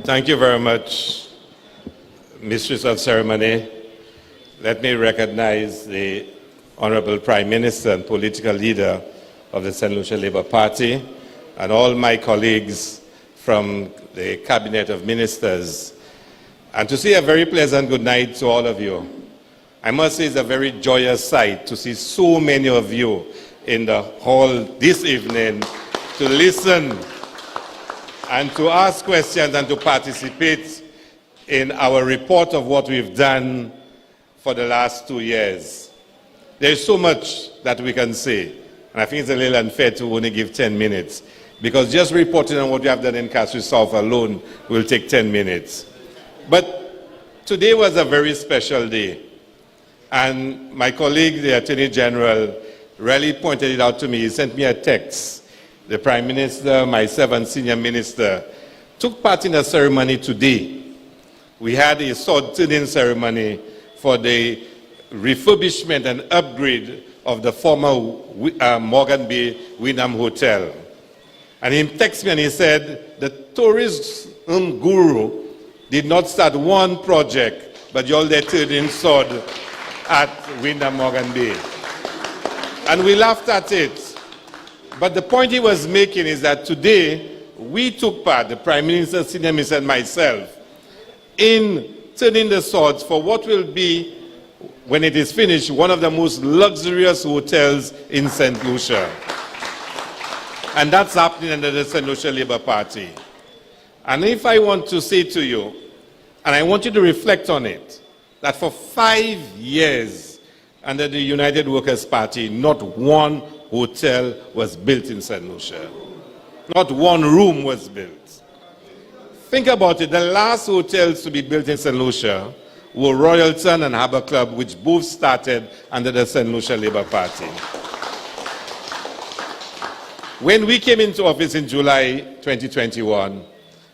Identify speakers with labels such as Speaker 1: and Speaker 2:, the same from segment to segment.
Speaker 1: Thank you very much, Mistress of Ceremony. Let me recognize the Honorable Prime Minister and political leader of the St. Lucia Labour Party and all my colleagues from the Cabinet of Ministers, and to say a very pleasant good night to all of you. I must say it's a very joyous sight to see so many of you in the hall this evening to listen and to ask questions and to participate in our report of what we've done for the last 2 years. There's so much that we can say, and I think it's a little unfair to only give 10 minutes, because just reporting on what we have done in Castries South alone will take 10 minutes. But today was a very special day, and my colleague, the Attorney General, really pointed it out to me. He sent me a text. The Prime Minister, myself, and Senior Minister took part in a ceremony today. We had a sword turning ceremony for the refurbishment and upgrade of the former Morgan Bay Wyndham Hotel. And he texted me and he said, the tourism guru did not start one project, but you all there turning sword at Wyndham Morgan Bay. And we laughed at it. But the point he was making is that today we took part, the Prime Minister, Senior Minister, and myself, in turning the swords for what will be, when it is finished, one of the most luxurious hotels in St. Lucia. And that's happening under the St. Lucia Labour Party. And if I want to say to you, and I want you to reflect on it, that for 5 years under the United Workers' Party, not one hotel was built in St. Lucia. Not one room was built. Think about it. The last hotels to be built in St. Lucia were Royalton and Harbour Club, which both started under the St. Lucia Labour Party. When we came into office in July 2021,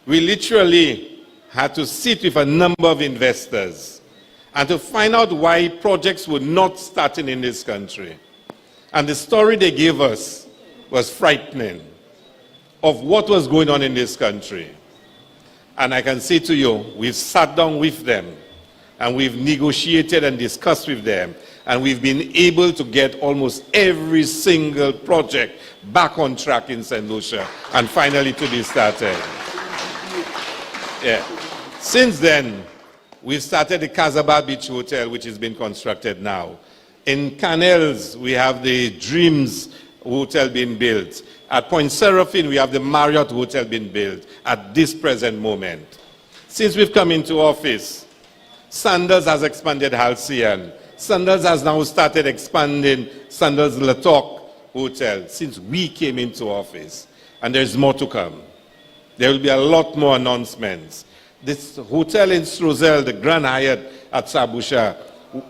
Speaker 1: we literally had to sit with a number of investors and to find out why projects were not starting in this country. And the story they gave us was frightening of what was going on in this country. And I can say to you, we've sat down with them and we've negotiated and discussed with them, and we've been able to get almost every single project back on track in St. Lucia and finally to be started. Yeah. Since then, we've started the Casabah Beach Hotel, which has been constructed now. In Canals, we have the Dreams Hotel being built. At Point Seraphine, we have the Marriott Hotel being built at this present moment. Since we've come into office, Sanders has expanded Halcyon. Sanders has now started expanding Sanders Latok Hotel since we came into office. And there's more to come. There will be a lot more announcements. This hotel in Strozel, the Grand Hyatt at Sabusha,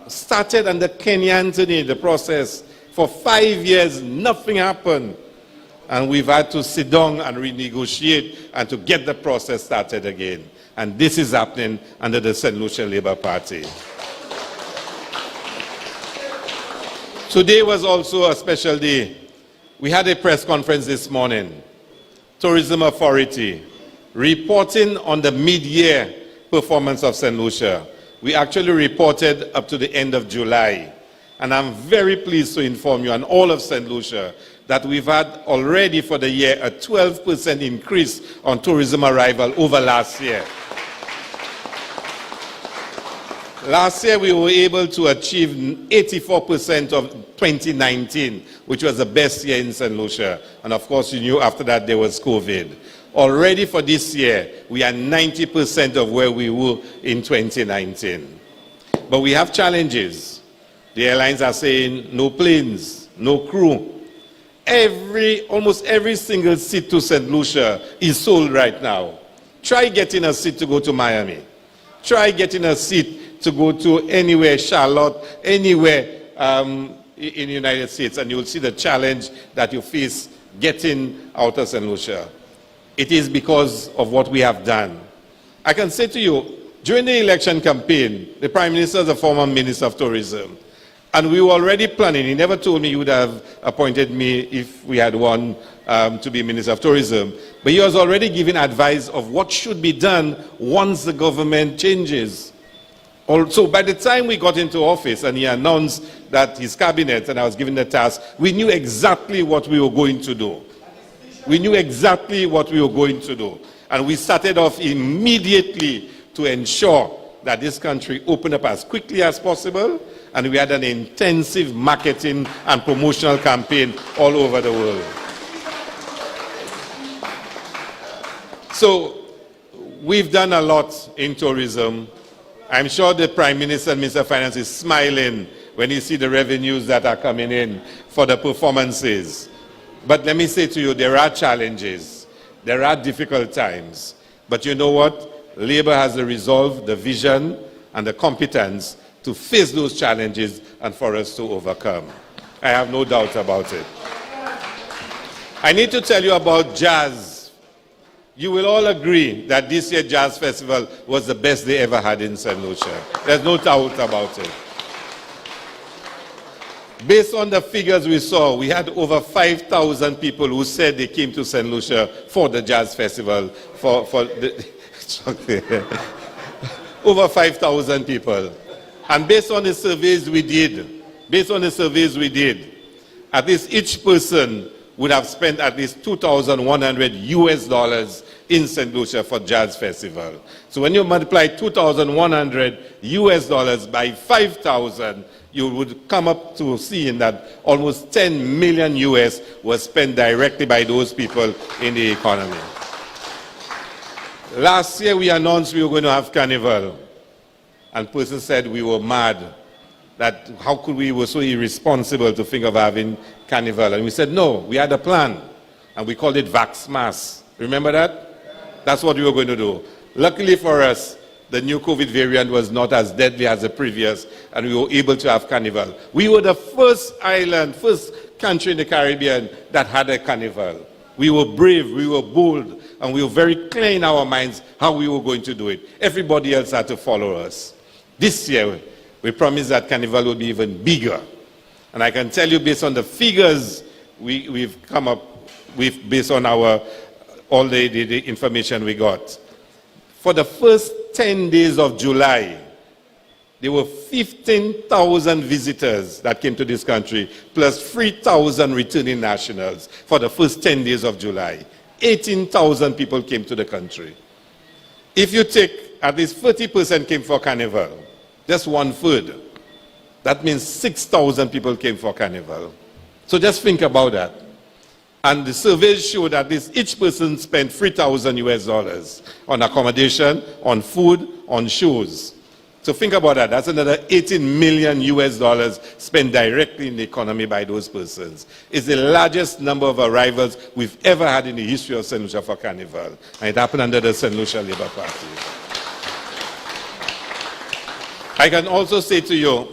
Speaker 1: started under Kenny Anthony, the process. For 5 years, nothing happened. And we've had to sit down and renegotiate and to get the process started again. And this is happening under the St. Lucia Labour Party. Today was also a special day. We had a press conference this morning. Tourism Authority reporting on the mid-year performance of St. Lucia. We actually reported up to the end of July. And I'm very pleased to inform you and all of St. Lucia that we've had already for the year a 12% increase on tourism arrival over last year. Last year we were able to achieve 84% of 2019, which was the best year in St. Lucia. And of course you knew after that there was COVID. Already for this year, we are 90% of where we were in 2019. But we have challenges. The airlines are saying no planes, no crew. Almost every single seat to St. Lucia is sold right now. Try getting a seat to go to Miami. Try getting a seat to go to anywhere, Charlotte, anywhere in the United States, and you'll see the challenge that you face getting out of St. Lucia. It is because of what we have done. I can say to you, during the election campaign, the Prime Minister is a former Minister of Tourism. And we were already planning. He never told me he would have appointed me if we had won to be Minister of Tourism. But he was already giving advice of what should be done once the government changes. Also, by the time we got into office and he announced that his cabinet, and I was given the task, we knew exactly what we were going to do. We knew exactly what we were going to do. And we started off immediately to ensure that this country opened up as quickly as possible, and we had an intensive marketing and promotional campaign all over the world. So we've done a lot in tourism. I'm sure the Prime Minister and Minister of Finance is smiling when you see the revenues that are coming in for the performances. But let me say to you, there are challenges. There are difficult times. But you know what? Labour has the resolve, the vision, and the competence to face those challenges and for us to overcome. I have no doubt about it. I need to tell you about jazz. You will all agree that this year's Jazz Festival was the best they ever had in St. Lucia. There's no doubt about it. Based on the figures we saw, we had over 5,000 people who said they came to St. Lucia for the Jazz Festival. Over 5,000 people. And based on the surveys we did, at least each person would have spent at least $2,100 in St. Lucia for Jazz Festival. So when you multiply $2,100 by 5,000, you would come up to seeing that almost 10 million US was spent directly by those people in the economy. Last year we announced we were going to have Carnival, and person said we were mad, that how could we were so irresponsible to think of having Carnival. And we said no, we had a plan, and we called it Vax Mass. Remember that? That's what we were going to do. Luckily for us, the new COVID variant was not as deadly as the previous, and we were able to have Carnival. We were the first island, first country in the Caribbean that had a Carnival. We were brave, we were bold, and we were very clear in our minds how we were going to do it. Everybody else had to follow us. This year, we promised that Carnival will be even bigger. And I can tell you, based on the figures we've come up with, based on all the information we got, for the first 10 days of July, there were 15,000 visitors that came to this country, plus 3,000 returning nationals for the first 10 days of July. 18,000 people came to the country. If you take at least 30% came for Carnival, just 1/3. That means 6,000 people came for Carnival. So just think about that. And the surveys showed that each person spent $3,000 on accommodation, on food, on shows. So think about that. That's another $18 million spent directly in the economy by those persons. It's the largest number of arrivals we've ever had in the history of St. Lucia for Carnival. And it happened under the St. Lucia Labour Party. I can also say to you,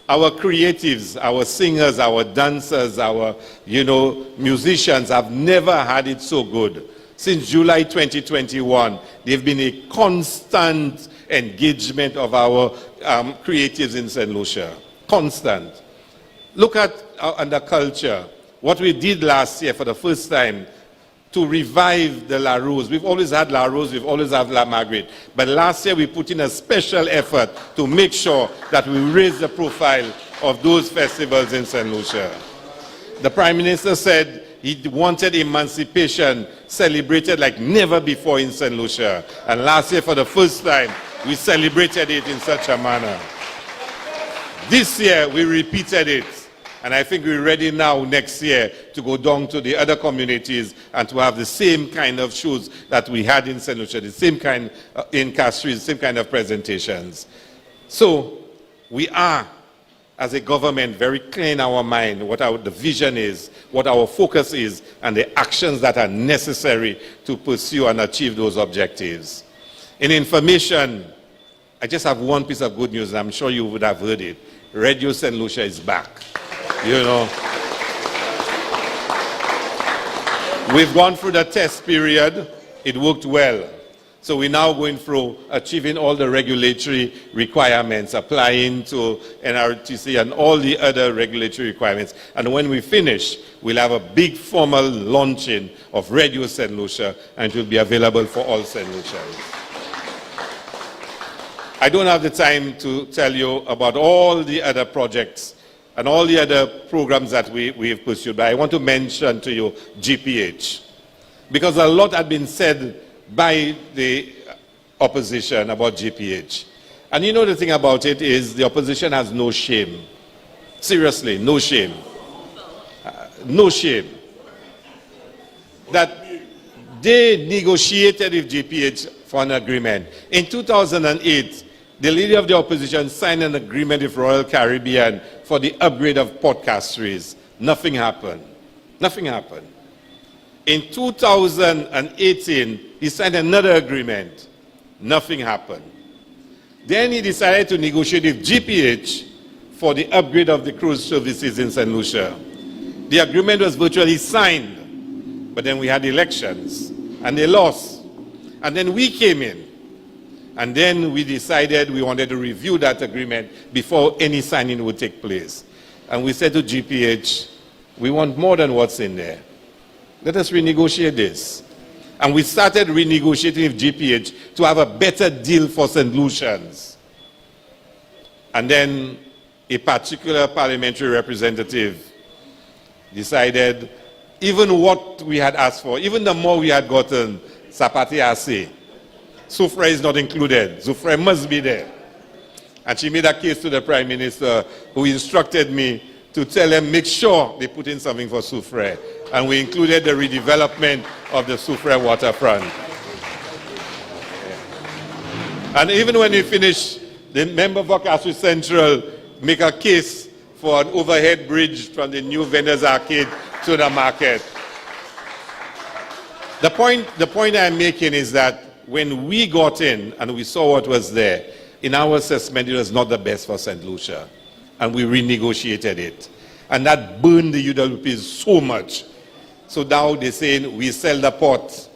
Speaker 1: our creatives, our singers, our dancers, our musicians have never had it so good. Since July 2021, they've been a constant engagement of our creatives in St. Lucia. Constant. Look at under culture. What we did last year for the first time to revive the La Rose. We've always had La Rose, we've always had La Marguerite. But last year we put in a special effort to make sure that we raise the profile of those festivals in St. Lucia. The Prime Minister said he wanted emancipation celebrated like never before in St. Lucia. And last year, for the first time, we celebrated it in such a manner. This year, we repeated it. And I think we're ready now next year to go down to the other communities and to have the same kind of shows that we had in St. Lucia, the same kind in Castries, the same kind of presentations. So we are, as a government, very clear in our mind what the vision is, what our focus is, and the actions that are necessary to pursue and achieve those objectives. In information, I just have one piece of good news, and I'm sure you would have heard it. Radio St. Lucia is back. We've gone through the test period. It worked well. So we're now going through achieving all the regulatory requirements, applying to NRTC and all the other regulatory requirements. And when we finish, we'll have a big formal launching of Radio St. Lucia, and it will be available for all St. Lucians. I don't have the time to tell you about all the other projects and all the other programs that we've pursued, but I want to mention to you GPH. Because a lot had been said by the opposition about GPH. And you know the thing about it is the opposition has no shame. Seriously, no shame. No shame. That they negotiated with GPH for an agreement. In 2008, the leader of the opposition signed an agreement with Royal Caribbean for the upgrade of Port Castries. Nothing happened. Nothing happened. In 2018, he signed another agreement. Nothing happened. Then he decided to negotiate with GPH for the upgrade of the cruise services in St. Lucia. The agreement was virtually signed, but then we had elections, and they lost. And then we came in, and then we decided we wanted to review that agreement before any signing would take place. And we said to GPH, we want more than what's in there. Let us renegotiate this. And we started renegotiating with GPH to have a better deal for St. Lucians. And then a particular parliamentary representative decided even what we had asked for, even the more we had gotten, Sapati Ase, Soufre is not included. Soufre must be there. And she made a case to the Prime Minister, who instructed me to tell them, make sure they put in something for Soufre. And we included the redevelopment of the Soufre waterfront. And even when we finished, the member for Castries Central make a case for an overhead bridge from the new Vendors Arcade to the market. The point I'm making is that when we got in and we saw what was there, in our assessment, it was not the best for St. Lucia. And we renegotiated it. And that burned the UWPs so much. So now they're saying we sell the port.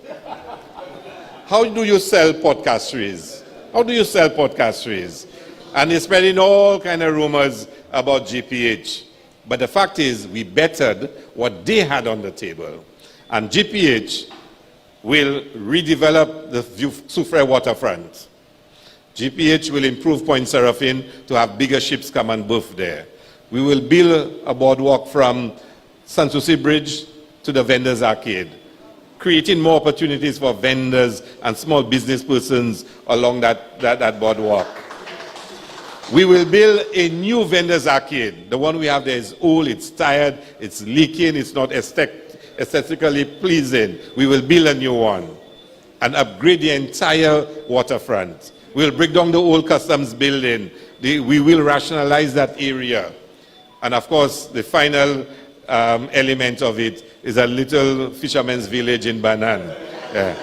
Speaker 1: How do you sell Port Castries? How do you sell Port Castries? And they're spreading all kind of rumors about GPH. But the fact is, we bettered what they had on the table. And GPH will redevelop the Soufre waterfront. GPH will improve Point Seraphine to have bigger ships come and berth there. We will build a boardwalk from Sanssouci Bridge to the Vendors Arcade, creating more opportunities for vendors and small business persons along that boardwalk. We will build a new Vendors Arcade. The one we have there is old, it's tired, it's leaking, it's not aesthetically pleasing. We will build a new one and upgrade the entire waterfront. We'll break down the old customs building. We will rationalize that area. And of course, the final element of it is a little fisherman's village in Banan. Yeah.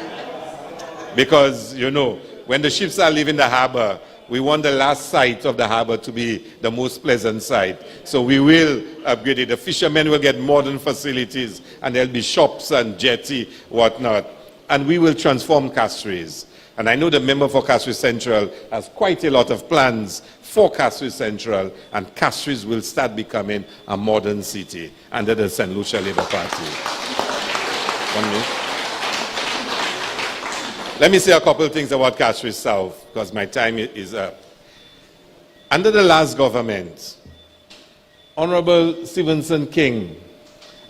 Speaker 1: Because, you know, when the ships are leaving the harbor, we want the last sight of the harbor to be the most pleasant sight. So we will upgrade it. The fishermen will get modern facilities, and there'll be shops and jetty, whatnot. And we will transform Castries. And I know the member for Castries Central has quite a lot of plans for Castries Central, and Castries will start becoming a modern city under the St. Lucia Labour Party. 1 minute. Let me say a couple of things about Castries South, because my time is up. Under the last government, Honorable Stevenson King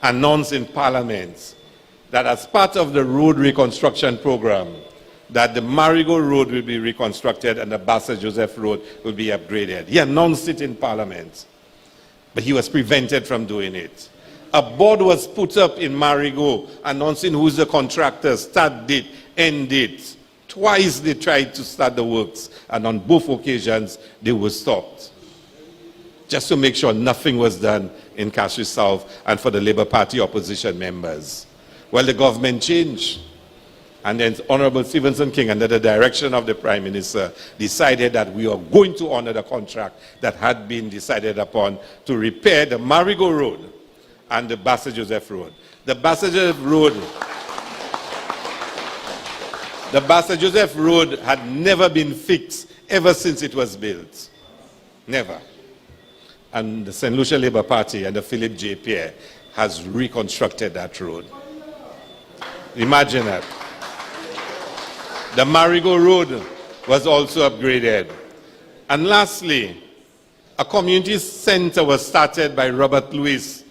Speaker 1: announced in Parliament that as part of the road reconstruction program, that the Marigot Road will be reconstructed and the Bassett Joseph Road will be upgraded. He announced it in Parliament, but he was prevented from doing it. A board was put up in Marigot announcing who's the contractor, start date, end date. Twice they tried to start the works, and on both occasions they were stopped. Just to make sure nothing was done in Castries South and for the Labour Party opposition members. Well, the government changed. And then Honorable Stevenson King, under the direction of the Prime Minister, decided that we are going to honor the contract that had been decided upon to repair the Marigot Road and the Bassett Joseph Road. The Bassett Joseph Road, The Bassa Joseph Road had never been fixed ever since it was built. Never. And the St. Lucia Labour Party and the Philip J. Pierre has reconstructed that road. Imagine that. The Marigo Road was also upgraded. And lastly, a community center was started by Robert Lewis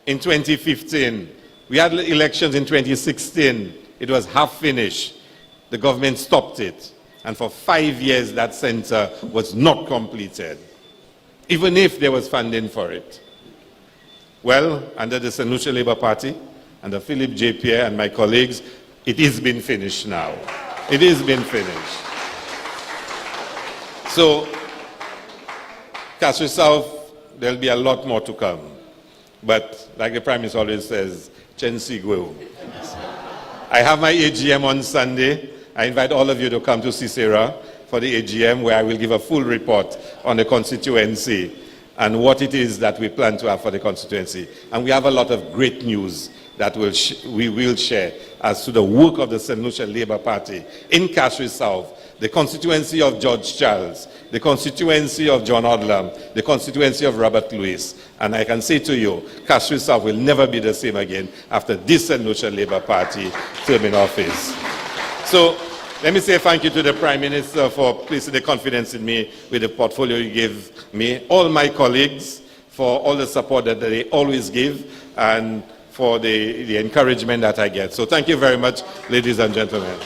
Speaker 1: in 2015. We had elections in 2016. It was half finished. The government stopped it. And for 5 years, that center was not completed, even if there was funding for it. Well, under the St. Lucia Labour Party, under Philip J. Pierre and my colleagues, it is been finished now. It is been finished. So, Castries South, there'll be a lot more to come. But like the Prime Minister always says, Chensi Guo. I have my AGM on Sunday. I invite all of you to come to Cicera for the AGM, where I will give a full report on the constituency and what it is that we plan to have for the constituency. And we have a lot of great news that we will share as to the work of the St. Lucia Labour Party in Castries South, the constituency of George Charles, the constituency of John Odlum, the constituency of Robert Lewis. And I can say to you, Castries South will never be the same again after this St. Lucia Labour Party term in office. So let me say thank you to the Prime Minister for placing the confidence in me with the portfolio you gave me, all my colleagues for all the support that they always give, and for the encouragement that I get. So thank you very much, ladies and gentlemen.